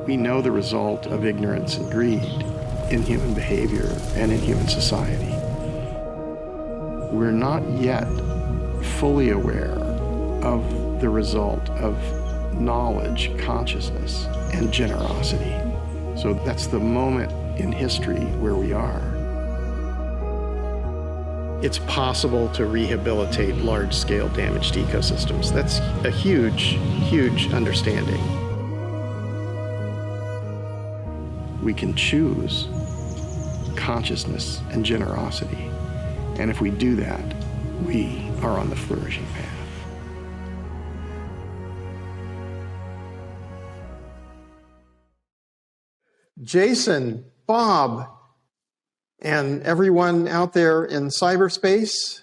We know the result of ignorance and greed in human behavior and in human society. We're not yet fully aware of the result of knowledge, consciousness, and generosity. So that's the moment in history where we are. It's possible to rehabilitate large-scale damaged ecosystems. That's a huge, huge understanding. We can choose consciousness and generosity. And if we do that, we are on the flourishing path. Jason, Bob, and everyone out there in cyberspace,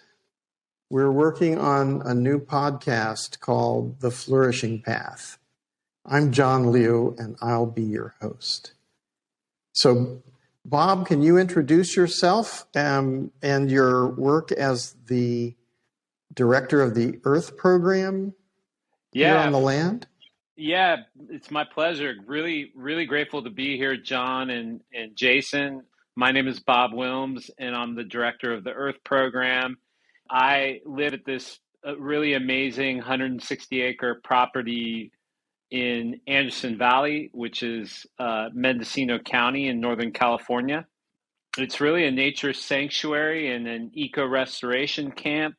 we're working on a new podcast called The Flourishing Path. I'm John Liu, and I'll be your host. So, Bob, can you introduce yourself and your work as the director of the Earth program here on the land? Yeah, it's my pleasure. Really, really grateful to be here, John and Jason. My name is Bob Wilms, and I'm the director of the Earth program. I live at this really amazing 160-acre property in Anderson Valley, which is Mendocino County in Northern California. It's really a nature sanctuary and an eco-restoration camp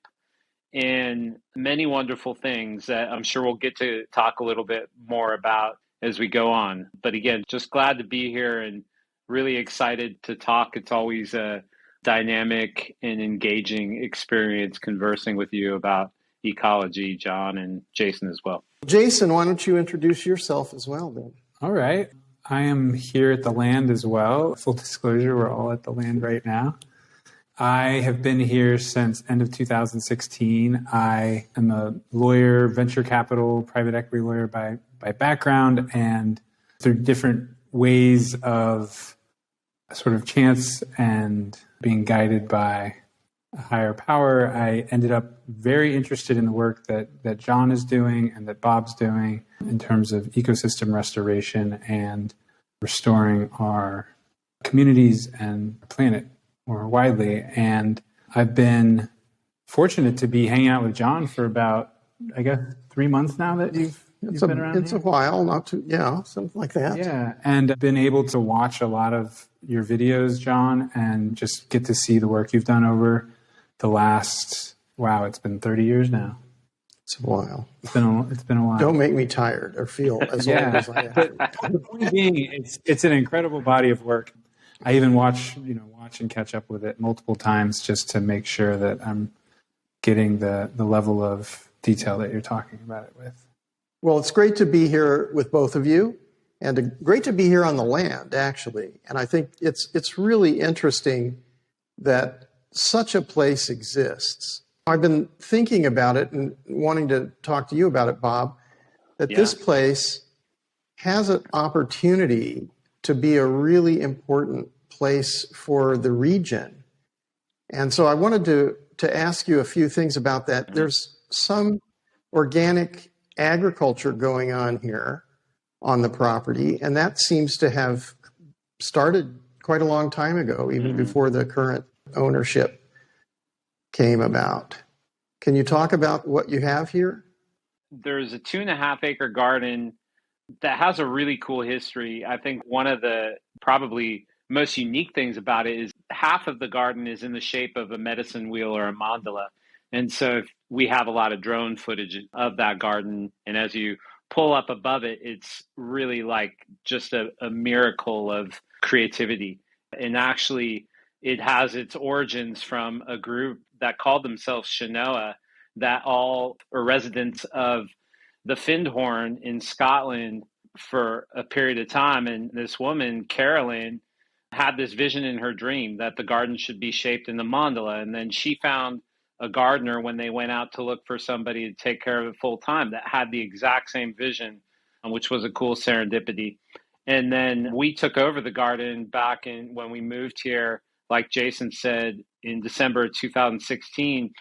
and many wonderful things that I'm sure we'll get to talk a little bit more about as we go on. But again, just glad to be here and really excited to talk. It's always a dynamic and engaging experience conversing with you about ecology, John, and Jason as well. Jason, why don't you introduce yourself as well then? All right. I am here at the land as well. Full disclosure, we're all at the land right now. I have been here since end of 2016. I am a lawyer, venture capital, private equity lawyer by background, and through different ways of sort of chance and being guided by a higher power, I ended up very interested in the work that John is doing and that Bob's doing in terms of ecosystem restoration and restoring our communities and our planet more widely. And I've been fortunate to be hanging out with John for about, I guess, 3 months now that you've been around. It's here. A while, not too, something like that. Yeah, and I've been able to watch a lot of your videos, John, and just get to see the work you've done over the last, it's been 30 years now. It's a while. It's been a while. Don't make me tired or feel as old as I am. The point being, it's an incredible body of work. I even watch and catch up with it multiple times just to make sure that I'm getting the level of detail that you're talking about it with. Well, it's great to be here with both of you, and great to be here on the land, actually. And I think it's really interesting that such a place exists. I've been thinking about it and wanting to talk to you about it, Bob, that this place has an opportunity to be a really important place for the region. And so I wanted to ask you a few things about that. There's some organic agriculture going on here on the property, and that seems to have started quite a long time ago, even before the current ownership came about. Can you talk about what you have here? There's a 2.5-acre garden that has a really cool history. I think one of the probably most unique things about it is half of the garden is in the shape of a medicine wheel or a mandala. And so we have a lot of drone footage of that garden. And as you pull up above it, it's really like just a miracle of creativity. And actually, it has its origins from a group that called themselves Shanoa, that all are residents of the Findhorn in Scotland for a period of time. And this woman, Carolyn, had this vision in her dream that the garden should be shaped in the mandala. And then she found a gardener when they went out to look for somebody to take care of it full time that had the exact same vision, which was a cool serendipity. And then we took over the garden back in when we moved here, like Jason said, in December of 2016.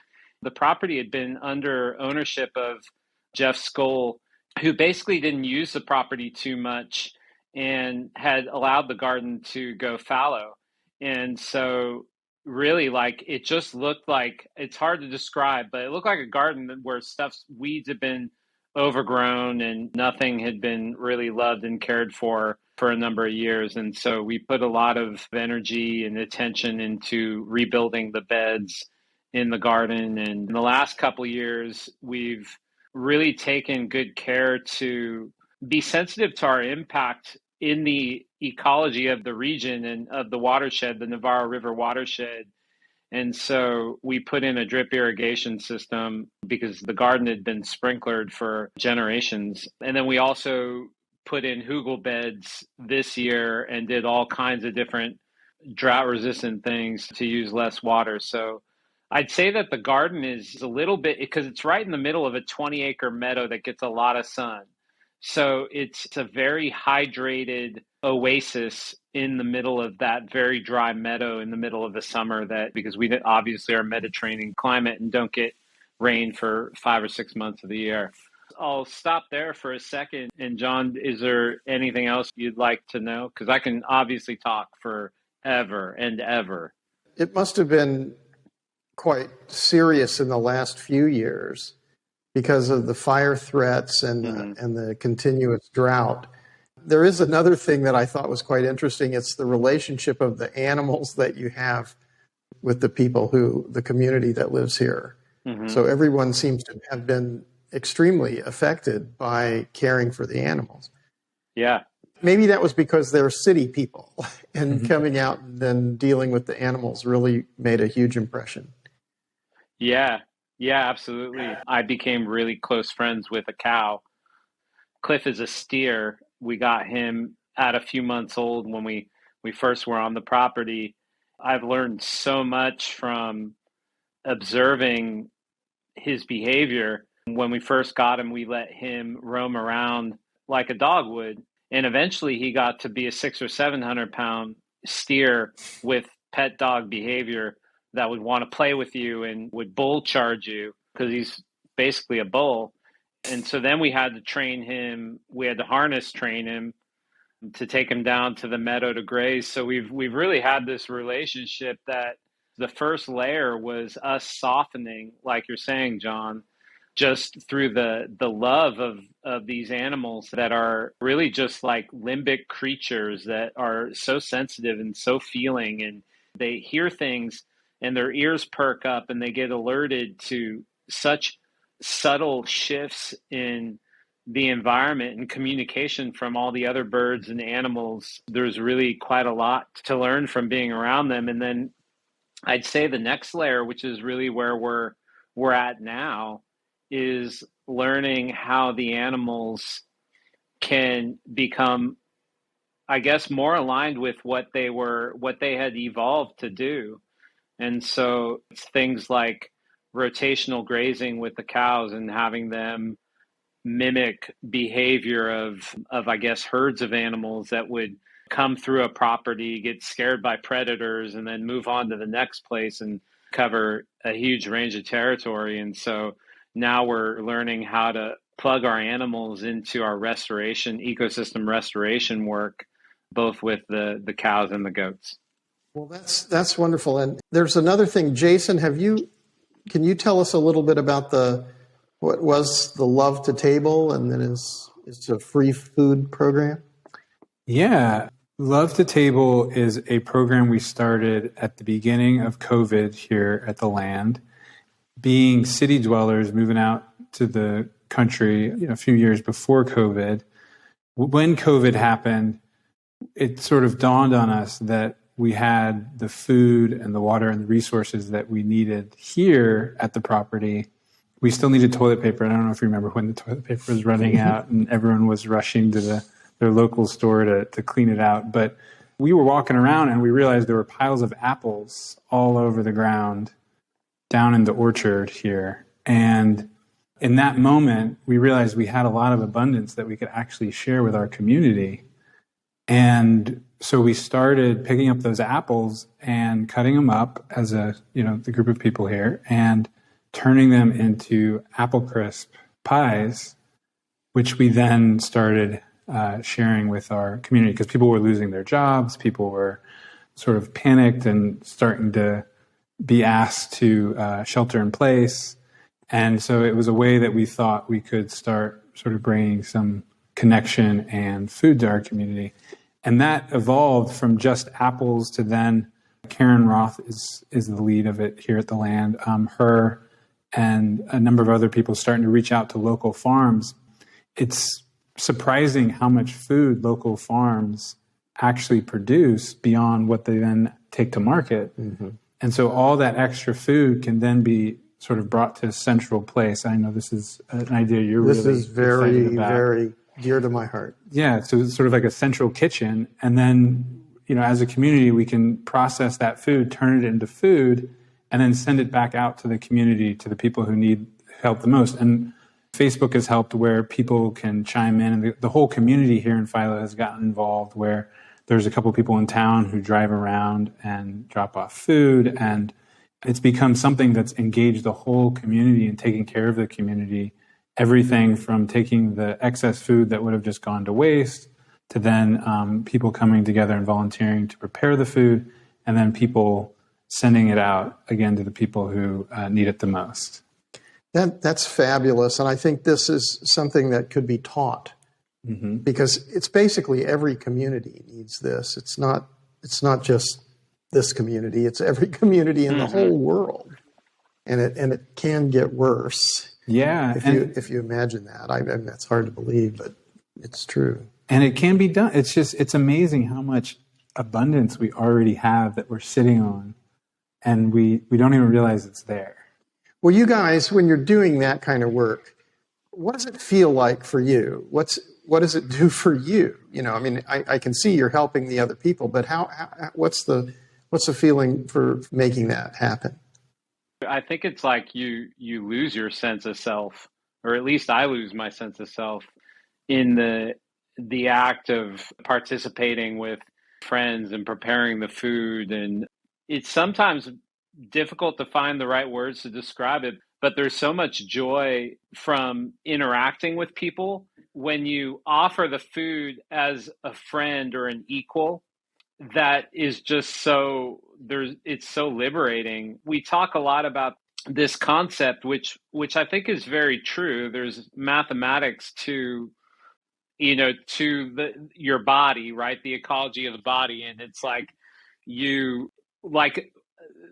The property had been under ownership of Jeff Skoll, who basically didn't use the property too much and had allowed the garden to go fallow. And so really, like, it just looked like, it's hard to describe, but it looked like a garden where weeds had been overgrown and nothing had been really loved and cared for a number of years. And so we put a lot of energy and attention into rebuilding the beds in the garden. And in the last couple of years, we've really taken good care to be sensitive to our impact in the ecology of the region and of the watershed, the Navarro River watershed. And so we put in a drip irrigation system because the garden had been sprinklered for generations. And then we also put in hugel beds this year and did all kinds of different drought resistant things to use less water. So I'd say that the garden is a little bit, because it's right in the middle of a 20-acre meadow that gets a lot of sun. So it's a very hydrated oasis in the middle of that very dry meadow in the middle of the summer, that because we obviously are Mediterranean climate and don't get rain for 5 or 6 months of the year. I'll stop there for a second. And John, is there anything else you'd like to know? Because I can obviously talk forever and ever. It must have been quite serious in the last few years because of the fire threats and the continuous drought. There is another thing that I thought was quite interesting. It's the relationship of the animals that you have with the people the community that lives here. Mm-hmm. So everyone seems to have been extremely affected by caring for the animals. Yeah. Maybe that was because they're city people and coming out and then dealing with the animals really made a huge impression. Yeah, absolutely. I became really close friends with a cow. Cliff is a steer. We got him at a few months old when we first were on the property. I've learned so much from observing his behavior. When we first got him, we let him roam around like a dog would. And eventually he got to be a 600 or 700 pound steer with pet dog behavior that would want to play with you and would bull charge you because he's basically a bull. And so then we had to train him. We had to harness train him to take him down to the meadow to graze. So we've really had this relationship that the first layer was us softening, like you're saying, John, just through the love of these animals that are really just like limbic creatures that are so sensitive and so feeling, and they hear things and their ears perk up and they get alerted to such subtle shifts in the environment and communication from all the other birds and animals. There's really quite a lot to learn from being around them. And then I'd say the next layer, which is really where we're at now, is learning how the animals can become, I guess, more aligned with what they had evolved to do. And so it's things like rotational grazing with the cows and having them mimic behavior of I guess herds of animals that would come through a property, get scared by predators, and then move on to the next place and cover a huge range of territory. And so now we're learning how to plug our animals into our ecosystem restoration work, both with the cows and the goats. Well, that's wonderful. And there's another thing, Jason, can you tell us a little bit about what was the Love to Table and then is a free food program? Yeah. Love to Table is a program we started at the beginning of COVID here at the land. Being city dwellers, moving out to the country a few years before COVID, when COVID happened, it sort of dawned on us that we had the food and the water and the resources that we needed here at the property. We still needed toilet paper. I don't know if you remember when the toilet paper was running out and everyone was rushing to their local store to clean it out. But we were walking around and we realized there were piles of apples all over the ground down in the orchard here. And in that moment, we realized we had a lot of abundance that we could actually share with our community. And so we started picking up those apples and cutting them up as the group of people here and turning them into apple crisp pies, which we then started sharing with our community, because people were losing their jobs, people were sort of panicked and starting to be asked to shelter in place. And so it was a way that we thought we could start sort of bringing some connection and food to our community. And that evolved from just apples to then Karen Roth is the lead of it here at the Land. Her and a number of other people starting to reach out to local farms. It's surprising how much food local farms actually produce beyond what they then take to market. Mm-hmm. And so all that extra food can then be sort of brought to a central place. I know this is an idea you're really excited about. This is very, very dear to my heart. Yeah, so it's sort of like a central kitchen. And then, as a community, we can process that food, turn it into food, and then send it back out to the community, to the people who need help the most. And Facebook has helped where people can chime in, and the whole community here in Philo has gotten involved, where there's a couple of people in town who drive around and drop off food, and it's become something that's engaged the whole community and taking care of the community. Everything from taking the excess food that would have just gone to waste, to then people coming together and volunteering to prepare the food, and then people sending it out again to the people who need it the most. That's fabulous. And I think this is something that could be taught, mm-hmm. because it's basically every community needs this. It's not just this community, it's every community in mm-hmm. the whole world. And it can get worse. Yeah. If you imagine that. I mean, that's hard to believe, but it's true. And it can be done. It's amazing how much abundance we already have that we're sitting on, and we don't even realize it's there. Well, you guys, when you're doing that kind of work, what does it feel like for you? What does it do for you? I mean, I can see you're helping the other people, but what's the feeling for making that happen? I think it's like you lose your sense of self, or at least I lose my sense of self in the act of participating with friends and preparing the food. And it's sometimes difficult to find the right words to describe it, but there's so much joy from interacting with people. When you offer the food as a friend or an equal, that is just it's so liberating. We talk a lot about this concept, which I think is very true. There's mathematics to your body, right? The ecology of the body. And it's like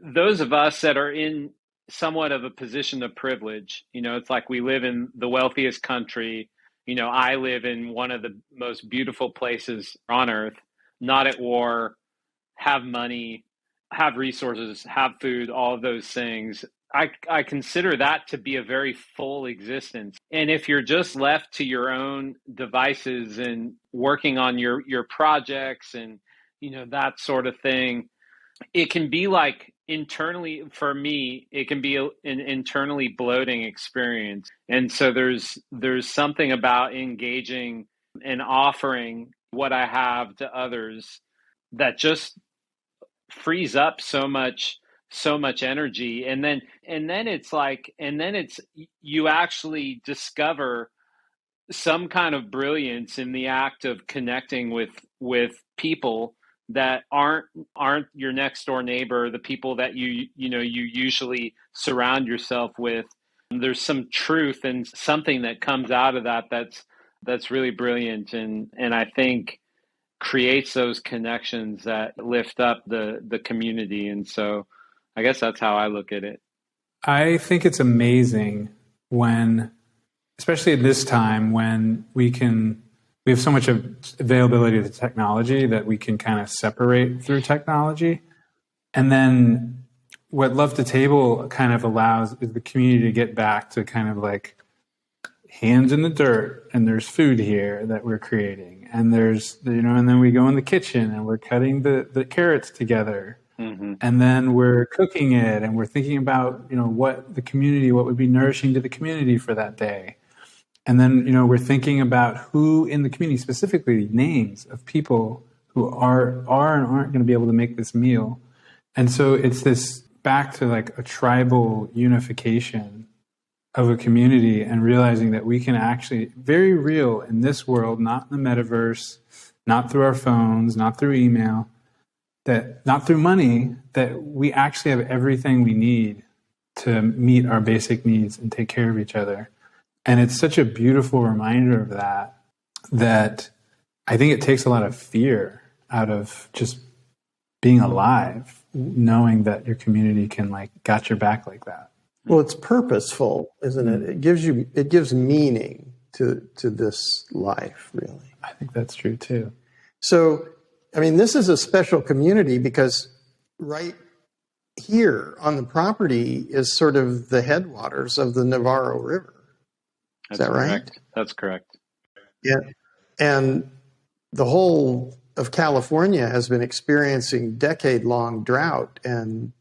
those of us that are in somewhat of a position of privilege, it's like we live in the wealthiest country. I live in one of the most beautiful places on earth, not at war, have money, have resources, have food, all of those things. I consider that to be a very full existence. And if you're just left to your own devices and working on your projects and, that sort of thing, it can be like internally, for me, it can be an internally bloating experience. And so there's something about engaging and offering what I have to others that just frees up so much energy. And then it's you actually discover some kind of brilliance in the act of connecting with people that aren't your next door neighbor, the people that you usually surround yourself with. There's some truth and something that comes out of that's really brilliant, and I think creates those connections that lift up the community. And so I guess that's how I look at it. I think it's amazing when, especially at this time, when we have so much availability to technology that we can kind of separate through technology. And then what Love to Table kind of allows is the community to get back to kind of like hands in the dirt, and there's food here that we're creating. And there's, and then we go in the kitchen and we're cutting the carrots together. Mm-hmm. And then we're cooking it and we're thinking about, what would be nourishing to the community for that day. And then, we're thinking about who in the community, specifically names of people who are and aren't going to be able to make this meal. And so it's this back to like a tribal unification of a community and realizing that we can actually, very real in this world, not in the metaverse, not through our phones, not through email, that not through money, that we actually have everything we need to meet our basic needs and take care of each other. And it's such a beautiful reminder of that I think it takes a lot of fear out of just being alive, knowing that your community can got your back like that. Well, it's purposeful, isn't it? It gives meaning to this life, really. I think that's true too. So, I mean, this is a special community because right here on the property is sort of the headwaters of the Navarro River. Is that right? That's correct. Yeah. And the whole of California has been experiencing decade-long drought and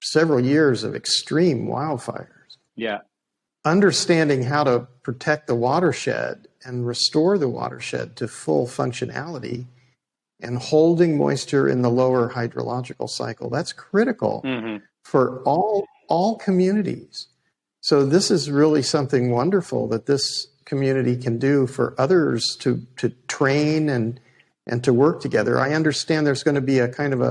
several years of extreme wildfires. Yeah. Understanding how to protect the watershed and restore the watershed to full functionality and holding moisture in the lower hydrological cycle, that's critical for all communities. So this is really something wonderful that this community can do for others to train and to work together. I understand there's going to be a kind of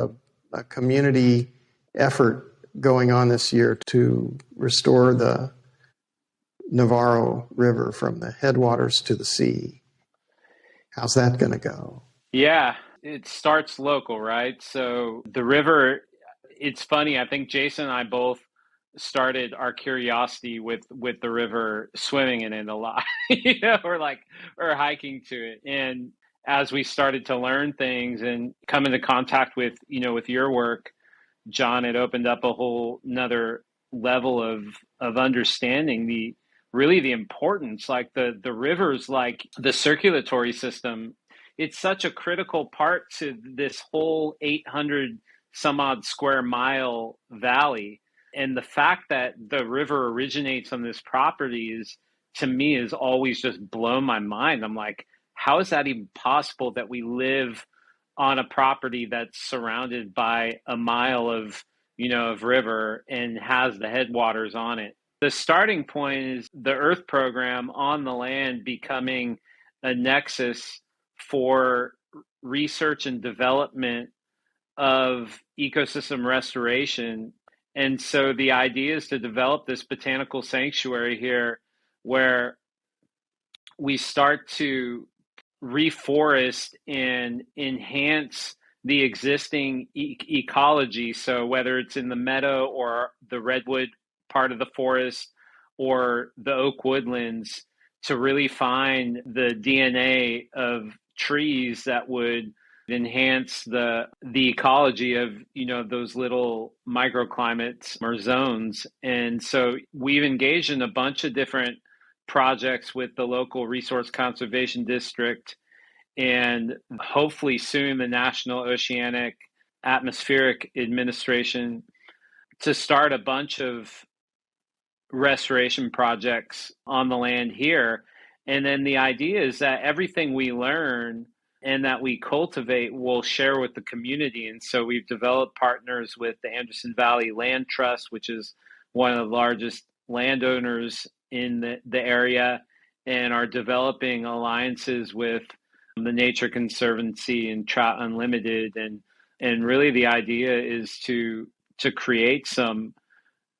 a community effort going on this year to restore the Navarro River from the headwaters to the sea. How's that going to go? Yeah, it starts local, right? So the river, it's funny. I think Jason and I both started our curiosity with the river, swimming in it a lot, or hiking to it. And as we started to learn things and come into contact with your work, John, it opened up a whole another level of understanding the importance, the rivers, like the circulatory system. It's such a critical part to this whole 800 some odd square mile valley. And the fact that the river originates on this property to me, is always just blown my mind. I'm like, how is that even possible that we live on a property that's surrounded by a mile of river and has the headwaters on it? The starting point is the Earth program on the land becoming a nexus for research and development of ecosystem restoration. And so the idea is to develop this botanical sanctuary here where we start to reforest and enhance the existing ecology. So whether it's in the meadow or the redwood part of the forest or the oak woodlands, to really find the DNA of trees that would enhance the ecology of those little microclimates or zones. And so we've engaged in a bunch of different projects with the local resource conservation district, and hopefully soon the National Oceanic Atmospheric Administration, to start a bunch of restoration projects on the land here. And then the idea is that everything we learn and that we cultivate will share with the community. And so we've developed partners with the Anderson Valley Land Trust, which is one of the largest landowners in the area, and are developing alliances with the Nature Conservancy and Trout Unlimited. And really the idea is to create some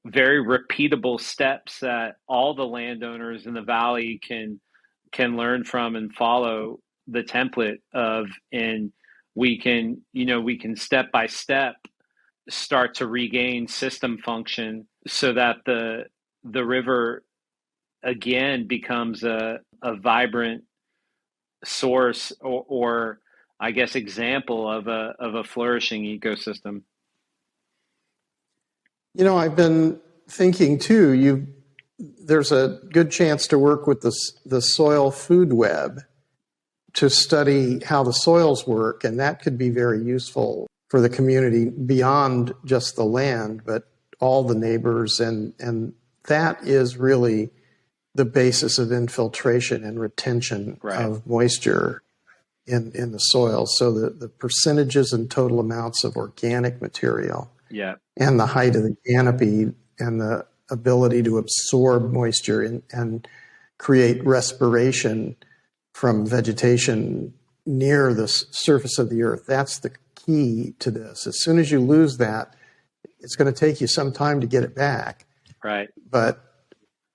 very repeatable steps that all the landowners in the valley can learn from and follow the template of, and we can step by step start to regain system function so that the river again becomes a vibrant source or I guess example of a flourishing ecosystem. I've been thinking too, there's a good chance to work with the soil food web to study how the soils work, and that could be very useful for the community beyond just the land, but all the neighbors, and that is really the basis of infiltration and retention of moisture in the soil. So the percentages and total amounts of organic material, and the height of the canopy and the ability to absorb moisture and create respiration from vegetation near the surface of the earth. That's the key to this. As soon as you lose that, it's going to take you some time to get it back. Right. But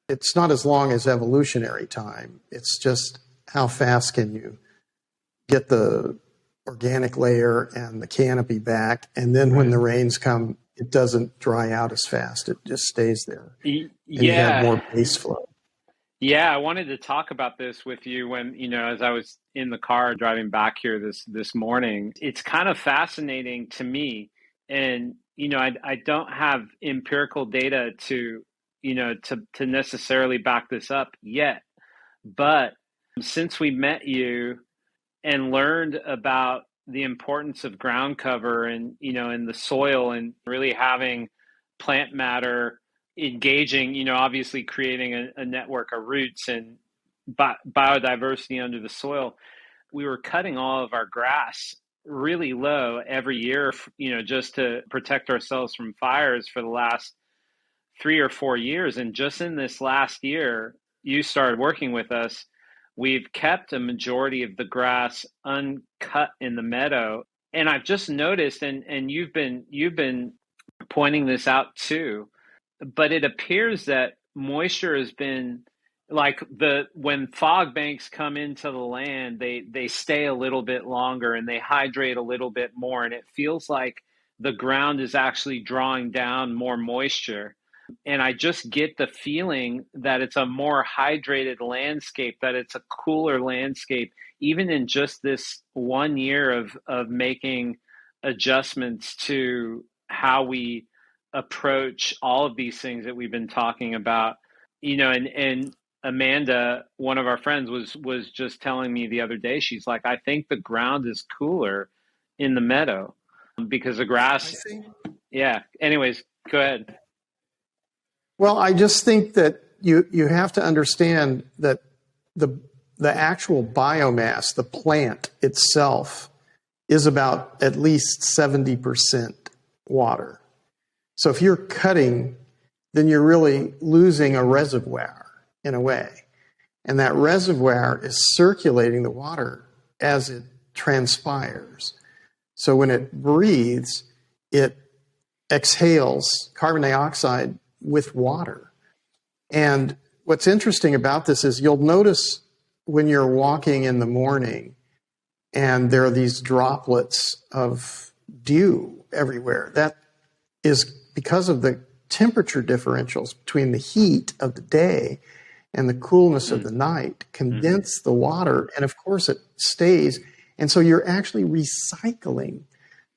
it's not as long as evolutionary time. It's just how fast can you get the organic layer and the canopy back, and then when the rains come, it doesn't dry out as fast. It just stays there. And you have more base flow. Yeah, I wanted to talk about this with you when, as I was in the car driving back here this morning. It's kind of fascinating to me. And, I don't have empirical data to necessarily back this up yet. But since we met you and learned about the importance of ground cover and, in the soil and really having plant matter engaging, obviously creating a network of roots and biodiversity under the soil, we were cutting all of our grass really low every year, just to protect ourselves from fires for the last 3 or 4 years. And just in this last year, you started working with us. We've kept a majority of the grass uncut in the meadow. And I've just noticed, and you've been pointing this out too, but it appears that moisture has been like when fog banks come into the land, they stay a little bit longer and they hydrate a little bit more. And it feels like the ground is actually drawing down more moisture. And I just get the feeling that it's a more hydrated landscape, that it's a cooler landscape, even in just this 1 year of making adjustments to how we approach all of these things that we've been talking about. And Amanda, one of our friends, was just telling me the other day, she's like, I think the ground is cooler in the meadow because the grass. Yeah. Anyways, go ahead. Well, I just think that you have to understand that the actual biomass, the plant itself, is about at least 70% water. So if you're cutting, then you're really losing a reservoir in a way. And that reservoir is circulating the water as it transpires. So when it breathes, it exhales carbon dioxide with water. And what's interesting about this is you'll notice when you're walking in the morning and there are these droplets of dew everywhere. That is because of the temperature differentials between the heat of the day and the coolness of the night condense the water, and of course it stays. And so you're actually recycling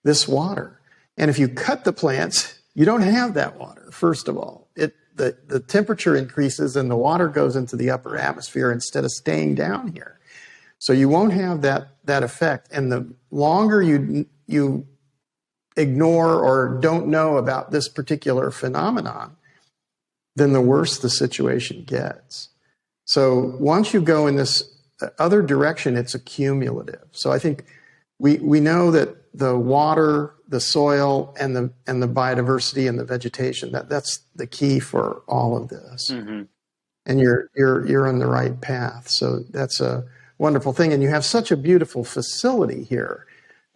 this water. And if you cut the plants, you don't have that water, first of all. The temperature increases and the water goes into the upper atmosphere instead of staying down here. So you won't have that effect. And the longer you ignore or don't know about this particular phenomenon, then the worse the situation gets. So once you go in this other direction, it's accumulative. So I think we know that the water, the soil, and the biodiversity and the vegetation, that's the key for all of this. Mm-hmm. And you're on the right path. So that's a wonderful thing. And you have such a beautiful facility here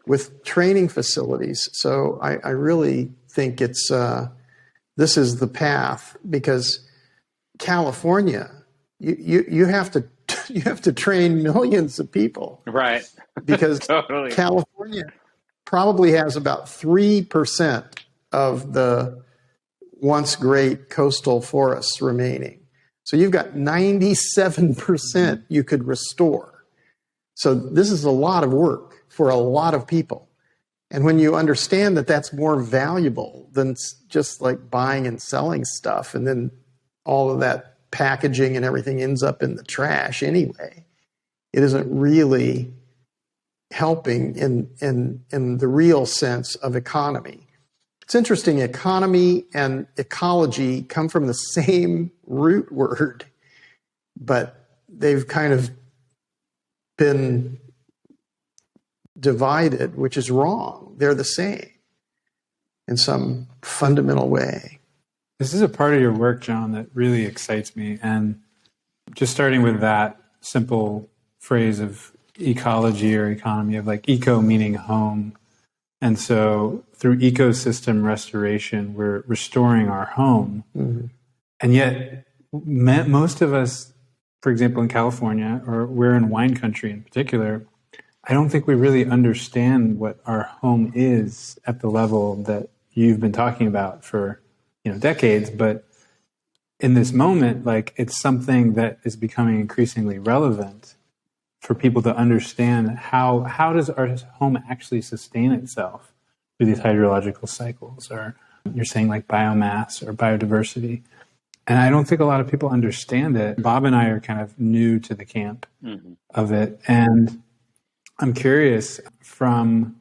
with training facilities. So I really think this is the path, because California, you have to train millions of people, right? Because totally. California probably has about 3% of the once great coastal forests remaining. So you've got 97% you could restore. So this is a lot of work for a lot of people. And when you understand that that's more valuable than just like buying and selling stuff, and then all of that packaging and everything ends up in the trash anyway, it isn't really helping in the real sense of economy. It's interesting, economy and ecology come from the same root word, but they've kind of been divided, which is wrong. They're the same in some fundamental way. This is a part of your work, John, that really excites me. And just starting with that simple phrase of ecology or economy, of like eco meaning home. And so through ecosystem restoration, we're restoring our home. Mm-hmm. And yet most of us, for example, in California, or we're in wine country in particular, I don't think we really understand what our home is at the level that you've been talking about for, decades. But in this moment, like, it's something that is becoming increasingly relevant for people to understand how does our home actually sustain itself through these hydrological cycles, or you're saying like biomass or biodiversity. And I don't think a lot of people understand it. Bob and I are kind of new to the camp of it. And I'm curious, from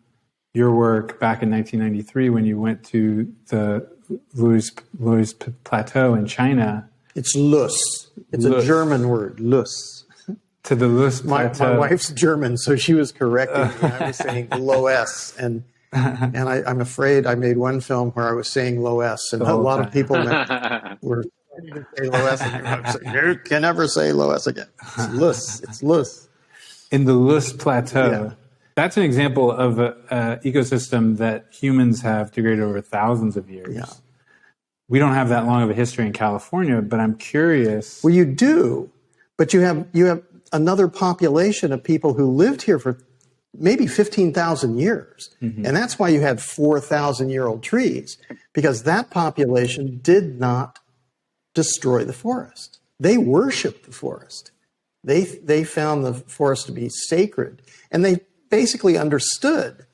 your work back in 1993 when you went to the Loess Plateau in China. It's Luss. It's a German word, Luss. To the Loess Plateau. My wife's German, so she was correcting me. I was saying Loess, and I'm afraid I made one film where I was saying Loess, and a lot of people were trying to say Loess, and I was saying, you can never say Loess again. It's Luss. It's Luss. In the Loess Plateau. Yeah. That's an example of an ecosystem that humans have degraded over thousands of years. Yeah. We don't have that long of a history in California, but I'm curious. Well, you do, but you have another population of people who lived here for maybe 15,000 years. Mm-hmm. And that's why you had 4,000-year-old trees, because that population did not destroy the forest. They worshiped the forest. They found the forest to be sacred, and they basically understood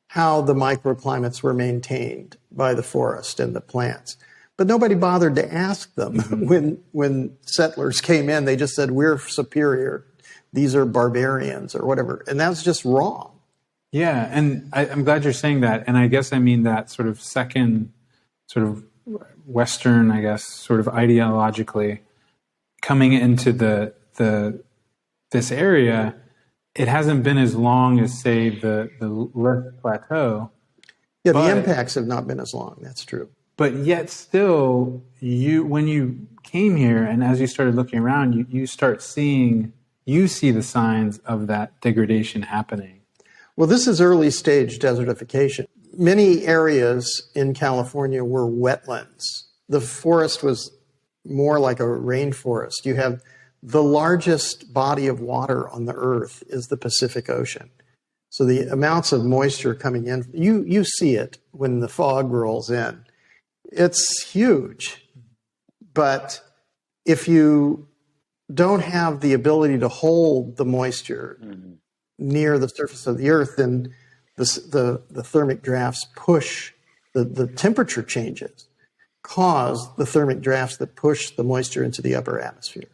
how the microclimates were maintained by the forest and the plants. But nobody bothered to ask them. Mm-hmm. When settlers came in, they just said, we're superior. These are barbarians or whatever. And that's just wrong. Yeah, and I'm glad you're saying that. And I guess I mean that sort of second, sort of Western, I guess, sort of ideologically coming into this area. It hasn't been as long as, say, the Loess Plateau. Yeah, the impacts have not been as long. That's true. But yet still, when you came here and as you started looking around, you see the signs of that degradation happening. Well, this is early stage desertification. Many areas in California were wetlands. The forest was more like a rainforest. You have the largest body of water on the earth is the Pacific Ocean. So the amounts of moisture coming in, you see it when the fog rolls in. It's huge. But if you don't have the ability to hold the moisture near the surface of the earth, then the thermic drafts push, the temperature changes, cause the thermic drafts that push the moisture into the upper atmosphere.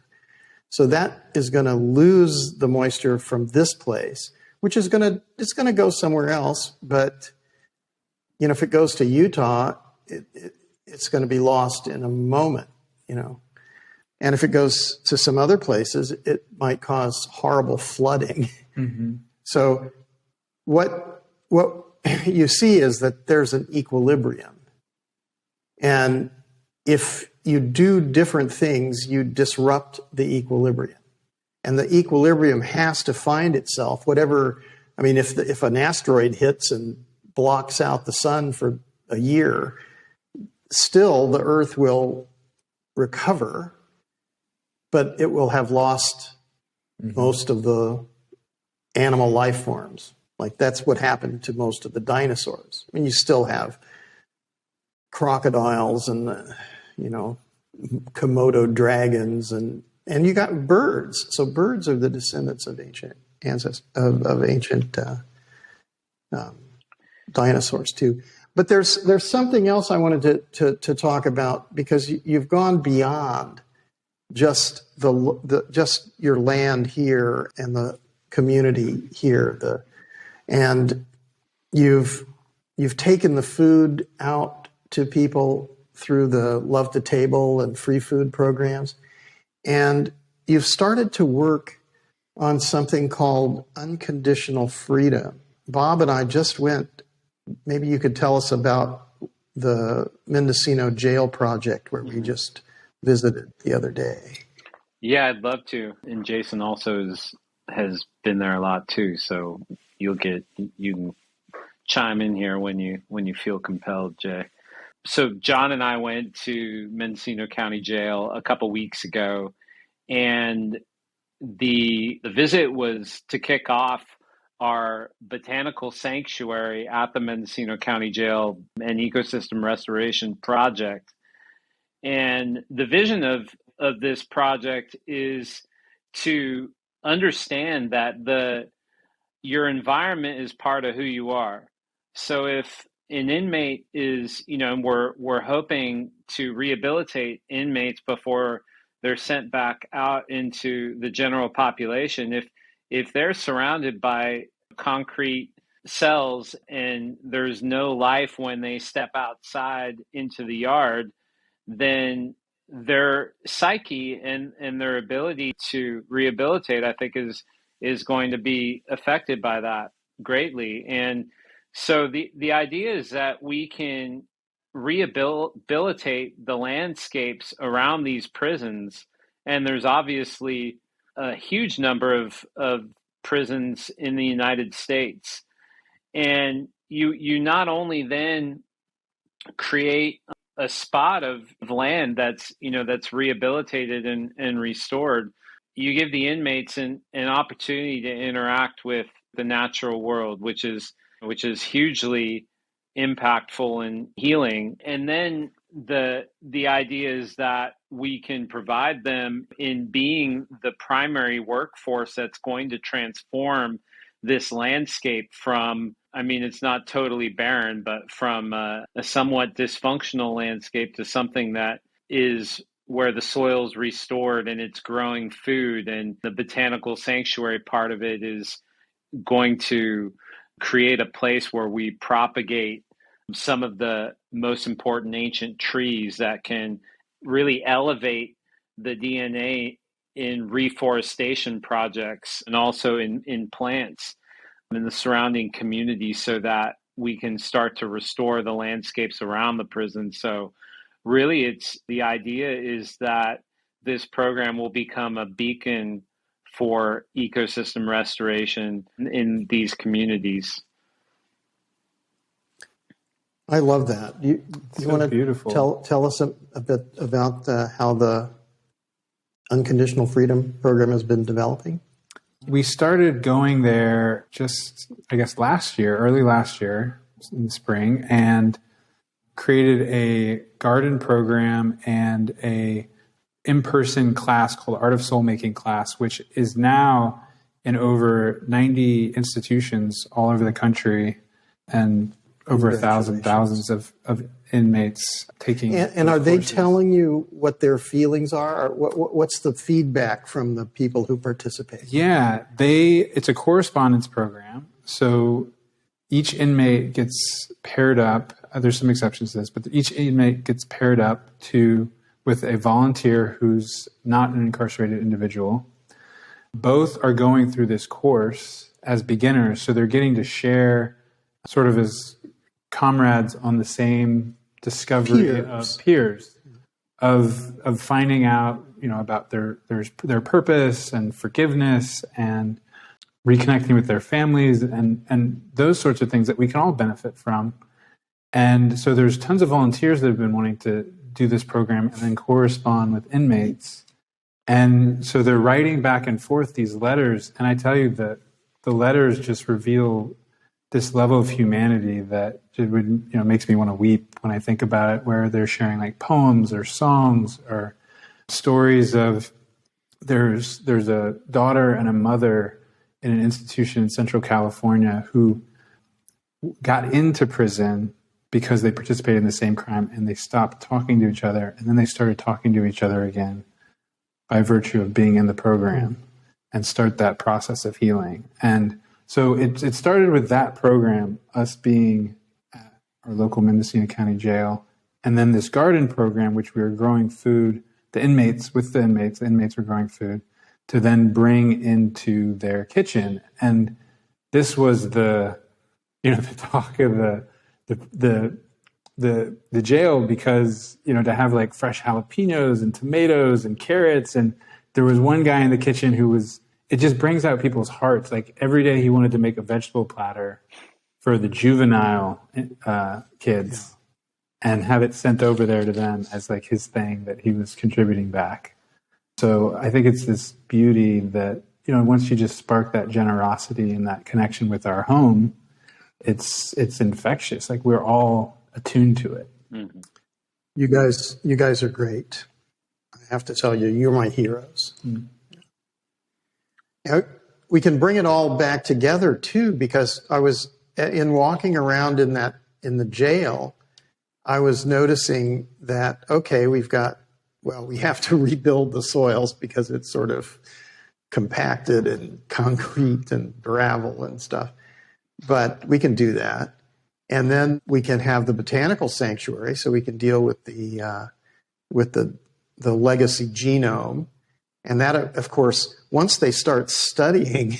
So that is going to lose the moisture from this place, which is it's going to go somewhere else. But, if it goes to Utah, it's going to be lost in a moment, And if it goes to some other places, it might cause horrible flooding. Mm-hmm. So what you see is that there's an equilibrium. And if you do different things, you disrupt the equilibrium. And the equilibrium has to find itself, if an asteroid hits and blocks out the sun for a year, still the Earth will recover, but it will have lost most of the animal life forms. Like, that's what happened to most of the dinosaurs. I mean, you still have crocodiles and, Komodo dragons, and you got birds. So birds are the descendants of ancient dinosaurs too. But there's something else I wanted to talk about, because you've gone beyond just just your land here and the community here, and you've taken the food out to people through the Love to Table and free food programs, and you've started to work on something called Unconditional Freedom. Bob and I just went. Maybe you could tell us about the Mendocino jail project where we just visited the other day. Yeah, I'd love to. And Jason also has been there a lot too. So you can chime in here when you feel compelled, Jay. So John and I went to Mendocino County Jail a couple weeks ago, and the visit was to kick off our botanical sanctuary at the Mendocino County Jail and ecosystem restoration project. And the vision of this project is to understand that your environment is part of who you are. So if an inmate is, and we're hoping to rehabilitate inmates before they're sent back out into the general population. If they're surrounded by concrete cells and there's no life when they step outside into the yard, then their psyche and their ability to rehabilitate, I think, is going to be affected by that greatly. And so the idea is that we can rehabilitate the landscapes around these prisons. And there's obviously a huge number of prisons in the United States. And you not only then create a spot of land that's rehabilitated and restored, you give the inmates an opportunity to interact with the natural world, which is hugely impactful and healing. And then the idea is that we can provide them in being the primary workforce that's going to transform this landscape from, it's not totally barren, but from a somewhat dysfunctional landscape to something that is where the soil's restored and it's growing food, and the botanical sanctuary part of it is going to create a place where we propagate some of the most important ancient trees that can really elevate the DNA in reforestation projects and also in plants in the surrounding community, so that we can start to restore the landscapes around the prison. So really, the idea is that this program will become a beacon for ecosystem restoration in these communities. I love that. You want to beautiful. Tell us a bit about how the Unconditional Freedom program has been developing? We started going there just, I guess, early last year in the spring, and created a garden program and a in-person class called Art of Soul Making class, which is now in over 90 institutions all over the country, and over thousands of inmates taking. And are they telling you what their feelings are? Or what's the feedback from the people who participate? Yeah, it's a correspondence program. So each inmate gets paired up. There's some exceptions to this, but each inmate gets paired up with a volunteer who's not an incarcerated individual. Both are going through this course as beginners, so they're getting to share sort of as comrades on the same discovery of peers, of finding out, about their purpose and forgiveness and reconnecting with their families and those sorts of things that we can all benefit from. And so there's tons of volunteers that have been wanting to do this program and then correspond with inmates. And so they're writing back and forth these letters. And I tell you that the letters just reveal this level of humanity that it would, makes me want to weep when I think about it, where they're sharing like poems or songs or stories of there's a daughter and a mother in an institution in Central California who got into prison because they participated in the same crime, and they stopped talking to each other, and then they started talking to each other again by virtue of being in the program, and start that process of healing. And so it started with that program, us being at our local Mendocino County Jail, and then this garden program, which we were growing food, the inmates were growing food to then bring into their kitchen. And this was the talk of the the jail because, to have like fresh jalapenos and tomatoes and carrots. And there was one guy in the kitchen it just brings out people's hearts. Like every day he wanted to make a vegetable platter for the juvenile kids and have it sent over there to them as like his thing that he was contributing back. So I think it's this beauty that, once you just spark that generosity and that connection with our home, it's infectious. Like we're all attuned to it. Mm-hmm. You guys are great. I have to tell you, you're my heroes. Mm-hmm. We can bring it all back together too, because I was in walking around in the jail, I was noticing that, okay, we have to rebuild the soils because it's sort of compacted and concrete and gravel and stuff. But we can do that. And then we can have the botanical sanctuary, so we can deal with the legacy genome. And that, of course, once they start studying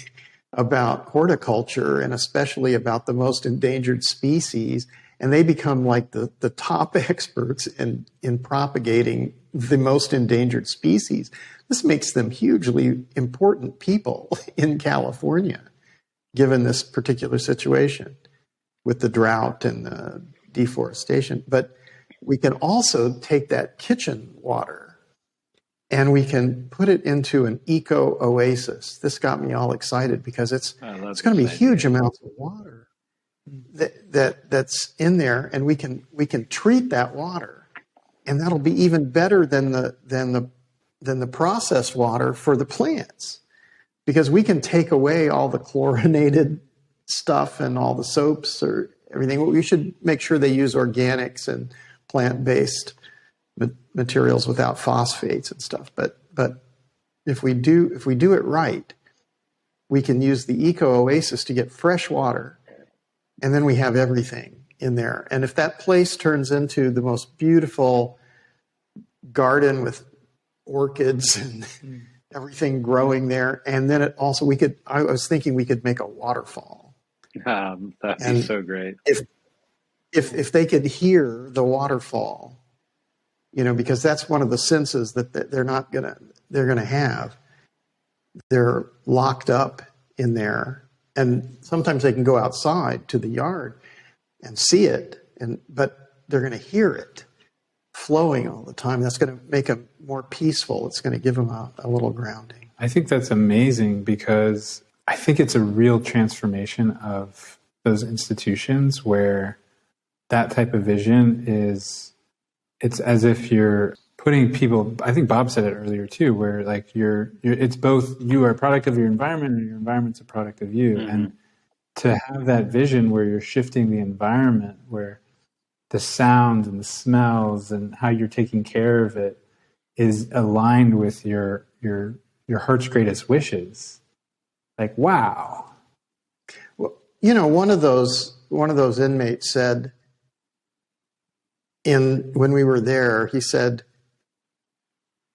about horticulture and especially about the most endangered species, and they become like the top experts in propagating the most endangered species, this makes them hugely important people in California, given this particular situation with the drought and the deforestation. But we can also take that kitchen water and we can put it into an eco oasis. This got me all excited because it's going to be huge amounts of water that's in there, and we can treat that water, and that'll be even better than the processed water for the plants, because we can take away all the chlorinated stuff and all the soaps or everything. We should make sure they use organics and plant-based materials without phosphates and stuff. But if we do it right, we can use the eco oasis to get fresh water, and then we have everything in there. And if that place turns into the most beautiful garden with orchids and everything growing there, and then I was thinking we could make a waterfall. That'd be so great. If they could hear the waterfall, because that's one of the senses that they're gonna have. They're locked up in there, and sometimes they can go outside to the yard and see it, but they're going to hear it flowing all the time. That's going to make them more peaceful. It's going to give them a little grounding. I think that's amazing, because I think it's a real transformation of those institutions where that type of vision it's as if you're putting people, I think Bob said it earlier too, where like it's both you are a product of your environment and your environment's a product of you. Mm-hmm. And to have that vision where you're shifting the environment, where the sounds and the smells and how you're taking care of it is aligned with your heart's greatest wishes. Like, wow. Well, one of those inmates said, when we were there, he said,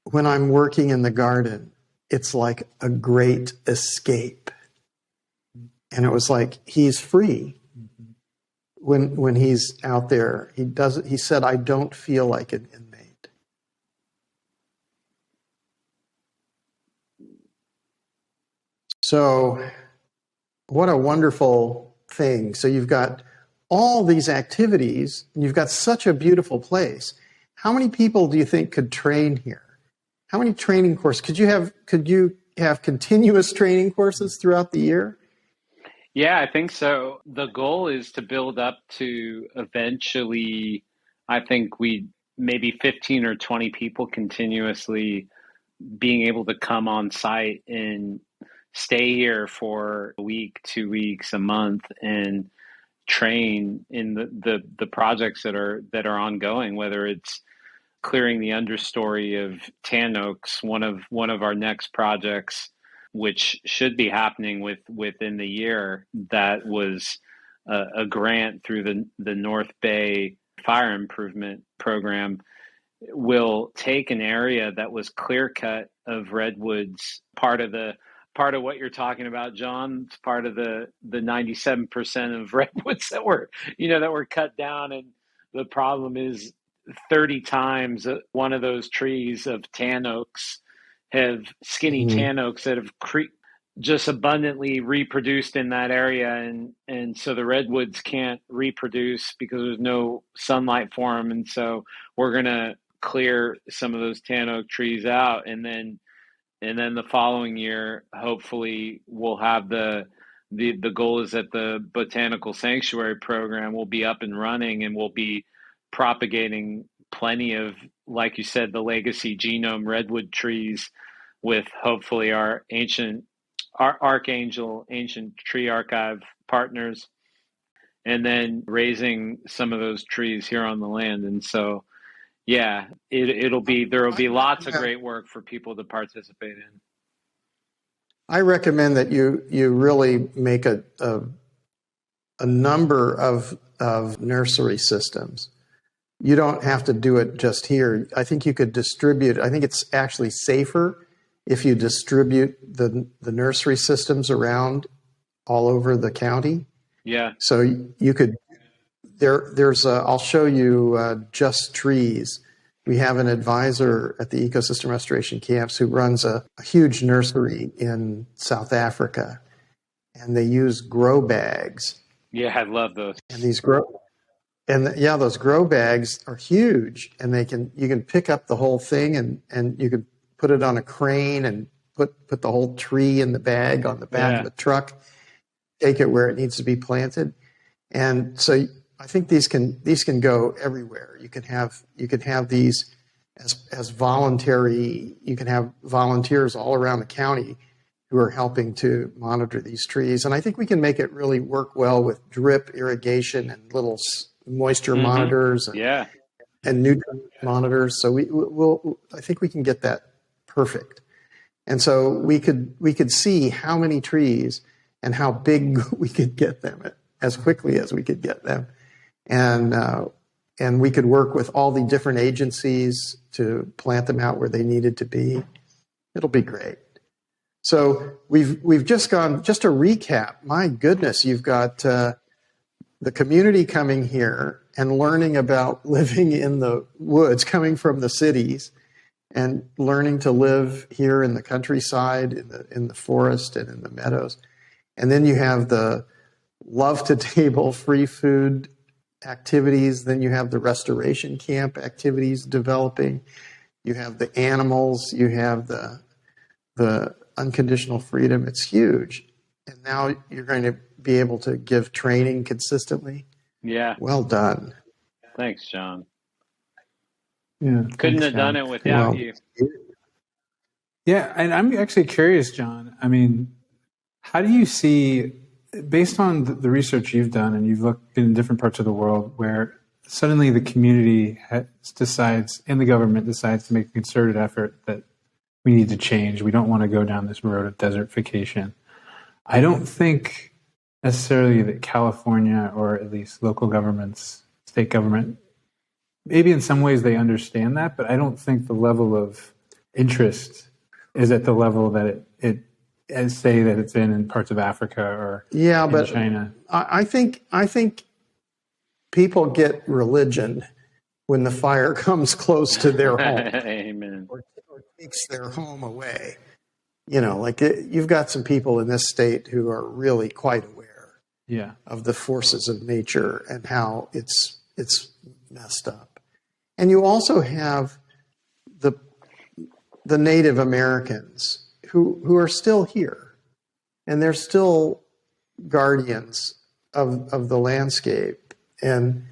when I'm working in the garden, it's like a great escape. And it was like he's free when he's out there. He said, I don't feel like an inmate. So what a wonderful thing. So you've got all these activities, and you've got such a beautiful place. How many people do you think could train here? How many training courses? Could you have continuous training courses throughout the year? Yeah, I think so. The goal is to build up to eventually, I think maybe 15 or 20 people continuously being able to come on site and stay here for a week, 2 weeks, a month, and train in the projects that are ongoing, whether it's clearing the understory of tan oaks, one of our next projects, which should be happening within the year. That was a grant through the North Bay Fire Improvement Program. Will take an area that was clear cut of redwoods, part of what you're talking about, John. It's part of the 97% of redwoods that were cut down and The problem is 30 times one of those trees of tan oaks have skinny tan oaks that have just abundantly reproduced in that area, and so the redwoods can't reproduce because there's no sunlight for them, and so we're going to clear some of those tan oak trees out, and then the following year hopefully we'll have the goal is that the botanical sanctuary program will be up and running, and we'll be propagating plenty of, like you said, the legacy genome redwood trees with hopefully our Archangel Ancient Tree Archive partners, and then raising some of those trees here on the land. And so, yeah, there will be lots of great work for people to participate in. I recommend that you really make a number of nursery systems. You don't have to do it just here. I think you could distribute. I think it's actually safer if you distribute the nursery systems around all over the county. Yeah. So you could, I'll show you Just Trees. We have an advisor at the ecosystem restoration camps who runs a huge nursery in South Africa, and they use grow bags. Yeah, I love those. And those grow bags are huge, and you can pick up the whole thing, and you can put it on a crane and put the whole tree in the bag on the back of a truck, take it where it needs to be planted. And so I think these can go everywhere. You can have these as voluntary. You can have volunteers all around the county who are helping to monitor these trees. And I think we can make it really work well with drip irrigation and little moisture monitors and nutrient monitors. So I think we can get that perfect. And so we could see how many trees and how big we could get them as quickly as we could get them. And we could work with all the different agencies to plant them out where they needed to be. It'll be great. So we've just to recap, my goodness, you've got the community coming here and learning about living in the woods, coming from the cities, and learning to live here in the countryside, in the forest and in the meadows. And then you have the love to table free food activities. Then you have the restoration camp activities developing. You have the animals. You have the unconditional freedom. It's huge. And now you're going to be able to give training consistently. Yeah. Well done. Thanks, John. Yeah. Couldn't have done it without you. Yeah. And I'm actually curious, John. I mean, how do you see, based on the research you've done, and you've looked in different parts of the world where suddenly the community decides and the government decides to make a concerted effort that we need to change. We don't want to go down this road of desertification. I don't think necessarily that California, or at least local governments, state government, maybe in some ways they understand that, but I don't think the level of interest is at the level that it say that it's in parts of Africa or in China. I think people get religion when the fire comes close to their home. Amen. Or takes their home away. You've got some people in this state who are really quite aware of the forces of nature and how it's messed up. And you also have the Native Americans who are still here, and they're still guardians of the landscape, and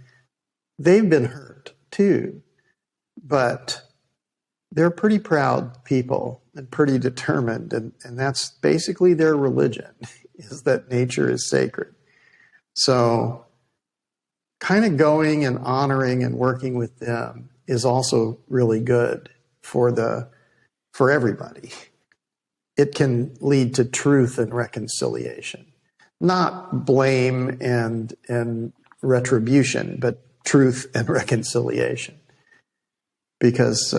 they've been hurt too, but they're pretty proud people and pretty determined, and that's basically their religion, is that nature is sacred. So kind of going and honoring and working with them is also really good for everybody. It can lead to truth and reconciliation, not blame and retribution, but truth and reconciliation. Because,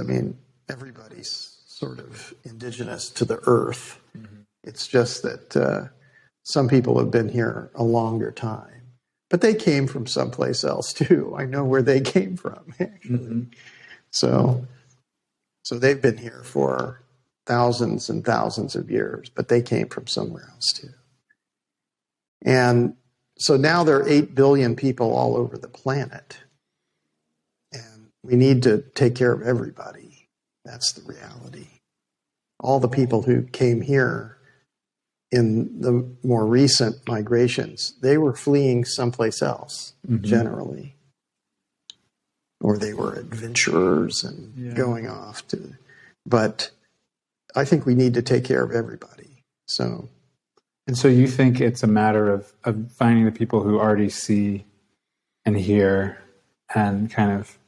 everybody's sort of indigenous to the earth. Mm-hmm. It's just that some people have been here a longer time. But they came from someplace else too. I know where they came from, actually. Mm-hmm. So they've been here for thousands and thousands of years, but they came from somewhere else too. And so now there are 8 billion people all over the planet. And we need to take care of everybody. That's the reality. All the people who came here in the more recent migrations, they were fleeing someplace else, generally. Or they were adventurers and going off to. But I think we need to take care of everybody. And so you think it's a matter of finding the people who already see and hear and kind of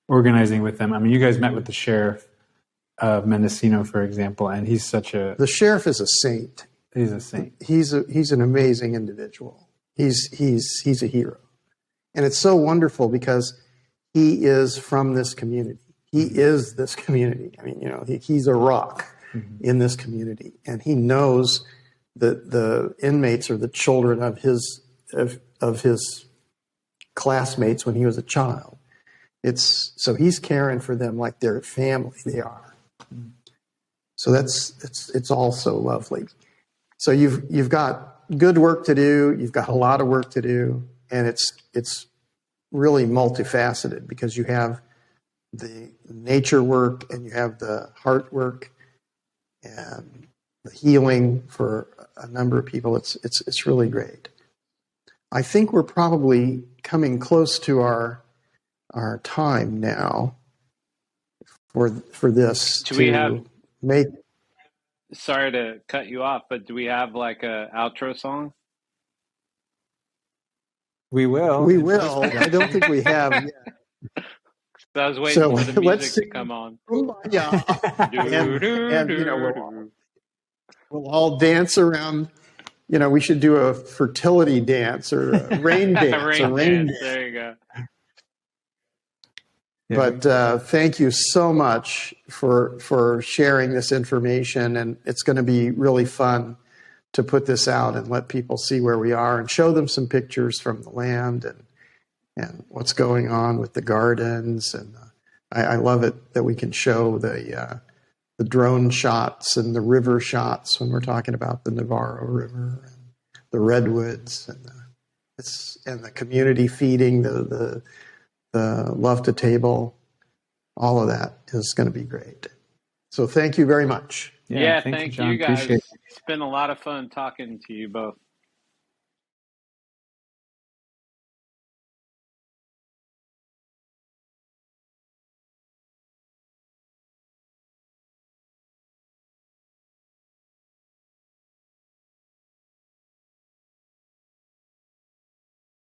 organizing with them. I mean, you guys met with the sheriff of Mendocino, for example, and he's such a... The sheriff is a saint. He's a saint. He's an amazing individual. He's a hero. And it's so wonderful because he is from this community. He is this community. I mean, he's a rock in this community. And he knows that the inmates are the children of his classmates when he was a child. So he's caring for them like their family they are. So it's all so lovely. So you've got good work to do. You've got a lot of work to do, and it's really multifaceted because you have the nature work and you have the heart work and the healing for a number of people. It's really great. I think we're probably coming close to our time now for this to make. Sorry to cut you off, but do we have like a outro song? We will. We will. I don't think we have yet. So I was waiting for the music to come on. Yeah. And we'll all dance around. We should do a fertility dance or a rain dance. Rain dance. There you go. But thank you so much for sharing this information, and it's going to be really fun to put this out and let people see where we are and show them some pictures from the land and what's going on with the gardens. And I love it that we can show the drone shots and the river shots when we're talking about the Navarro River and the redwoods and the community feeding, the love to table. All of that is going to be great. So thank you very much. Yeah, thank you guys. It's been a lot of fun talking to you both.